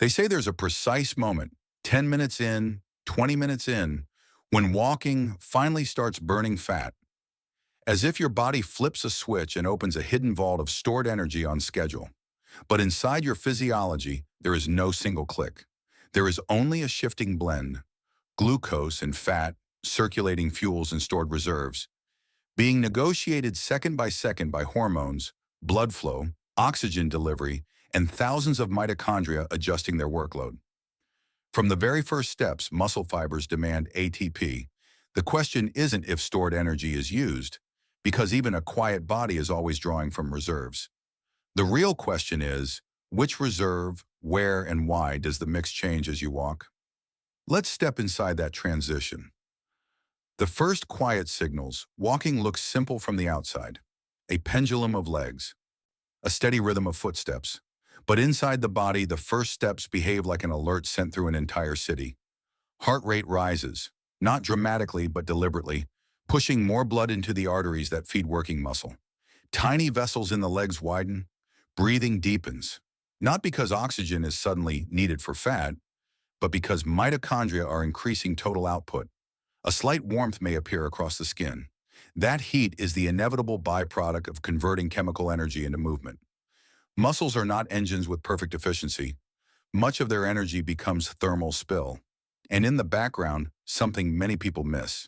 They say there's a precise moment, 10 minutes in, 20 minutes in, when walking finally starts burning fat, as if your body flips a switch and opens a hidden vault of stored energy on schedule. But inside your physiology, there is no single click. There is only a shifting blend, glucose and fat, circulating fuels and stored reserves, being negotiated second by hormones, blood flow, oxygen delivery, and thousands of mitochondria adjusting their workload. From the very first steps, muscle fibers demand ATP. The question isn't if stored energy is used, because even a quiet body is always drawing from reserves. The real question is, which reserve, where, and why does the mix change as you walk? Let's step inside that transition. The first quiet signals, walking looks simple from the outside. A pendulum of legs, a steady rhythm of footsteps. But inside the body, the first steps behave like an alert sent through an entire city. Heart rate rises, not dramatically but deliberately, pushing more blood into the arteries that feed working muscle. Tiny vessels in the legs widen, breathing deepens, not because oxygen is suddenly needed for fat, but because mitochondria are increasing total output. A slight warmth may appear across the skin. That heat is the inevitable byproduct of converting chemical energy into movement. Muscles are not engines with perfect efficiency. Much of their energy becomes thermal spill. And in the background, something many people miss.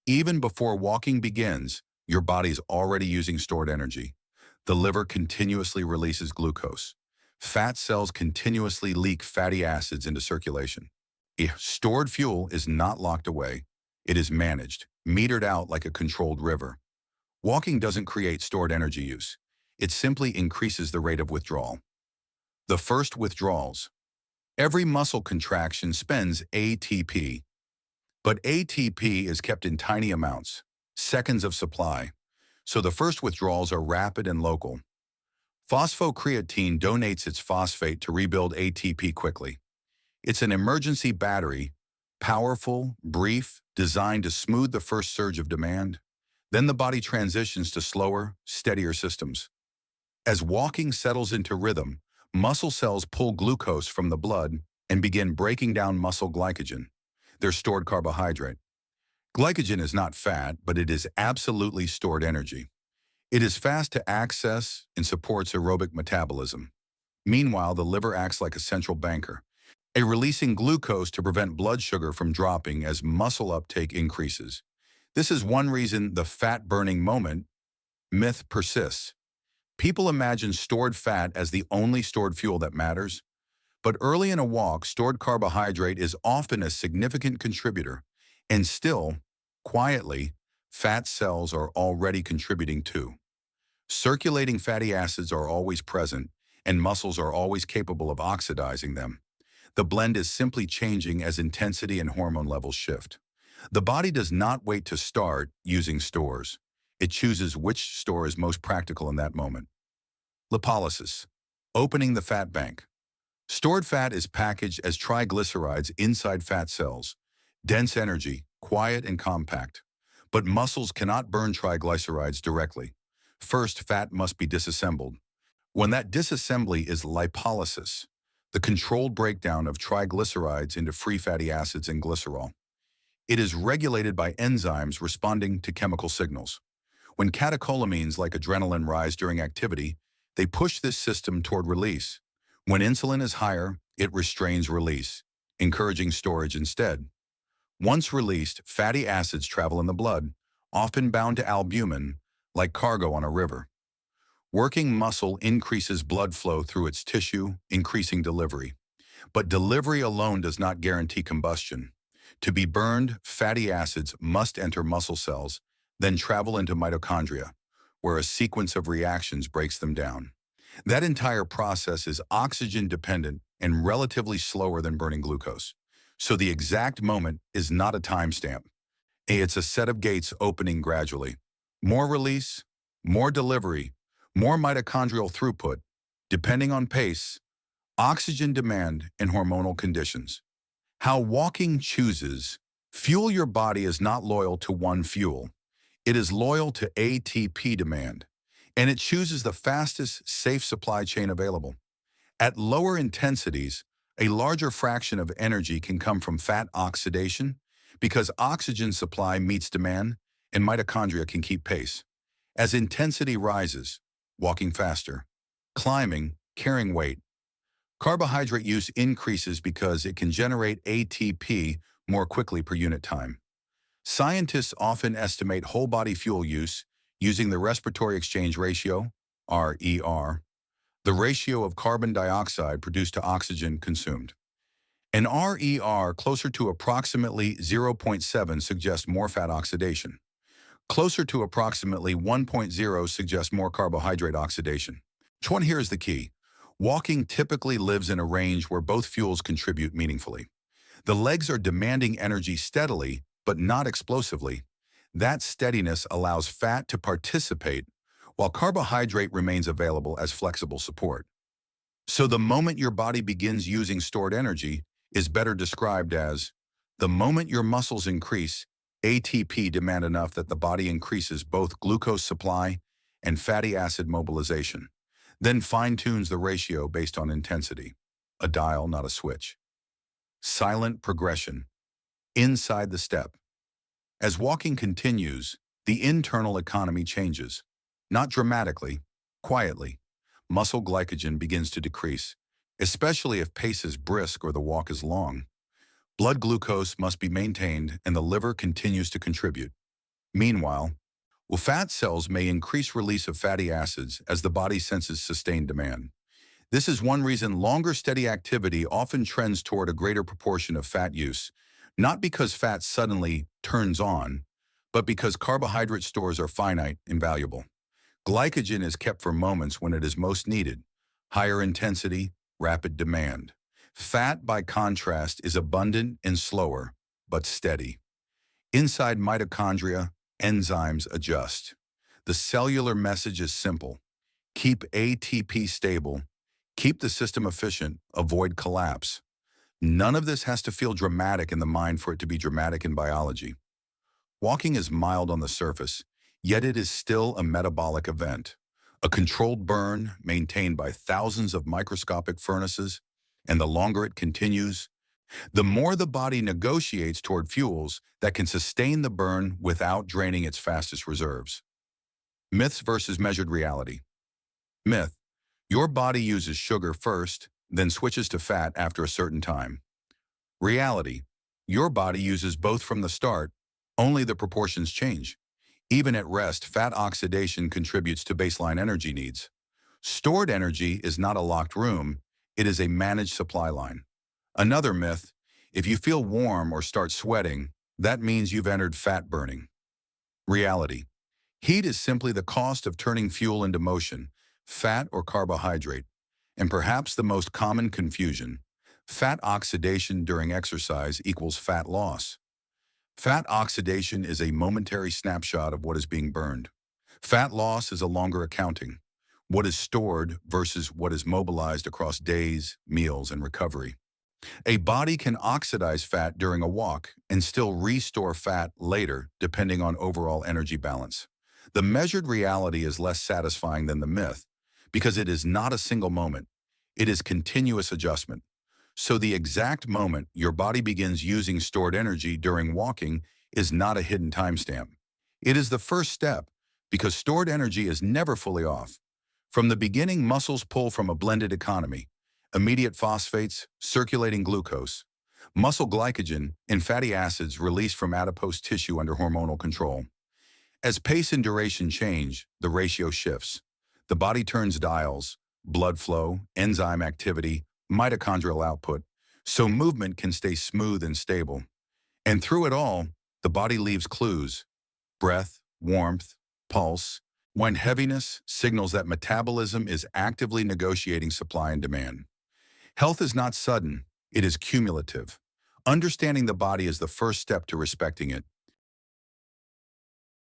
Even before walking begins, your body's already using stored energy. The liver continuously releases glucose. Fat cells continuously leak fatty acids into circulation. Stored fuel is not locked away. It is managed, metered out like a controlled river. Walking doesn't create stored energy use. It simply increases the rate of withdrawal. The first withdrawals. Every muscle contraction spends ATP. But ATP is kept in tiny amounts, seconds of supply. So the first withdrawals are rapid and local. Phosphocreatine donates its phosphate to rebuild ATP quickly. It's an emergency battery, powerful, brief, designed to smooth the first surge of demand. Then the body transitions to slower, steadier systems. As walking settles into rhythm, muscle cells pull glucose from the blood and begin breaking down muscle glycogen, their stored carbohydrate. Glycogen is not fat, but it is absolutely stored energy. It is fast to access and supports aerobic metabolism. Meanwhile, the liver acts like a central banker, releasing glucose to prevent blood sugar from dropping as muscle uptake increases. This is one reason the fat-burning moment myth persists. People imagine stored fat as the only stored fuel that matters, but early in a walk, stored carbohydrate is often a significant contributor, and still, quietly, fat cells are already contributing too. Circulating fatty acids are always present, and muscles are always capable of oxidizing them. The blend is simply changing as intensity and hormone levels shift. The body does not wait to start using stores. It chooses which store is most practical in that moment. Lipolysis, opening the fat bank. Stored fat is packaged as triglycerides inside fat cells. Dense energy, quiet and compact. But muscles cannot burn triglycerides directly. First, fat must be disassembled. When that disassembly is lipolysis, the controlled breakdown of triglycerides into free fatty acids and glycerol. It is regulated by enzymes responding to chemical signals. When catecholamines like adrenaline rise during activity, they push this system toward release. When insulin is higher, it restrains release, encouraging storage instead. Once released, fatty acids travel in the blood, often bound to albumin, like cargo on a river. Working muscle increases blood flow through its tissue, increasing delivery. But delivery alone does not guarantee combustion. To be burned, fatty acids must enter muscle cells, then travel into mitochondria, where a sequence of reactions breaks them down. That entire process is oxygen-dependent and relatively slower than burning glucose. So the exact moment is not a timestamp. It's a set of gates opening gradually. More release, more delivery, more mitochondrial throughput, depending on pace, oxygen demand, and hormonal conditions. How walking chooses. Fuel your body is not loyal to one fuel. It is loyal to ATP demand, and it chooses the fastest, safe supply chain available. At lower intensities, A larger fraction of energy can come from fat oxidation because oxygen supply meets demand and mitochondria can keep pace. As intensity rises, walking faster, climbing, carrying weight, carbohydrate use increases because it can generate ATP more quickly per unit time. Scientists often estimate whole body fuel use using the respiratory exchange ratio, RER, the ratio of carbon dioxide produced to oxygen consumed. An RER closer to approximately zero point 0.7 suggests more fat oxidation. Closer to approximately 1.0 suggests more carbohydrate oxidation. Which one here is the key? Walking typically lives in a range where both fuels contribute meaningfully. The legs are demanding energy steadily, but not explosively. That steadiness allows fat to participate, while carbohydrate remains available as flexible support. So the moment your body begins using stored energy is better described as the moment your muscles increase, ATP demand enough that the body increases both glucose supply and fatty acid mobilization, then fine-tunes the ratio based on intensity. A dial, not a switch. Silent progression. Inside the step. As walking continues, the internal economy changes. Not dramatically, quietly. Muscle glycogen begins to decrease, especially if pace is brisk or the walk is long. Blood glucose must be maintained and the liver continues to contribute. Meanwhile, fat cells may increase release of fatty acids as the body senses sustained demand. This is one reason longer steady activity often trends toward a greater proportion of fat use, not because fat suddenly turns on, but because carbohydrate stores are finite and valuable. Glycogen is kept for moments when it is most needed, higher intensity, rapid demand. Fat, by contrast, is abundant and slower, but steady. Inside mitochondria, enzymes adjust. The cellular message is simple. Keep ATP stable, keep the system efficient, avoid collapse. None of this has to feel dramatic in the mind for it to be dramatic in biology. Walking is mild on the surface, yet it is still a metabolic event. A controlled burn maintained by thousands of microscopic furnaces, and the longer it continues, the more the body negotiates toward fuels that can sustain the burn without draining its fastest reserves. Myths versus measured reality. Myth: your body uses sugar first, then switches to fat after a certain time. Reality: your body uses both from the start, only the proportions change. Even at rest, fat oxidation contributes to baseline energy needs. Stored energy is not a locked room, it is a managed supply line. Another myth: if you feel warm or start sweating, that means you've entered fat burning. Reality: heat is simply the cost of turning fuel into motion, fat or carbohydrate. And perhaps the most common confusion: fat oxidation during exercise equals fat loss. Fat oxidation is a momentary snapshot of what is being burned. Fat loss is a longer accounting. What is stored versus what is mobilized across days, meals, and recovery. A body can oxidize fat during a walk and still restore fat later, depending on overall energy balance. The measured reality is less satisfying than the myth because it is not a single moment. It is continuous adjustment. So the exact moment your body begins using stored energy during walking is not a hidden timestamp. It is the first step because stored energy is never fully off. From the beginning, muscles pull from a blended economy: immediate phosphates, circulating glucose, muscle glycogen, and fatty acids released from adipose tissue under hormonal control. As pace and duration change, the ratio shifts. The body turns dials: blood flow, enzyme activity, mitochondrial output, so movement can stay smooth and stable. And through it all, the body leaves clues: breath, warmth, pulse, when heaviness signals that metabolism is actively negotiating supply and demand. Health is not sudden, it is cumulative. Understanding the body is the first step to respecting it.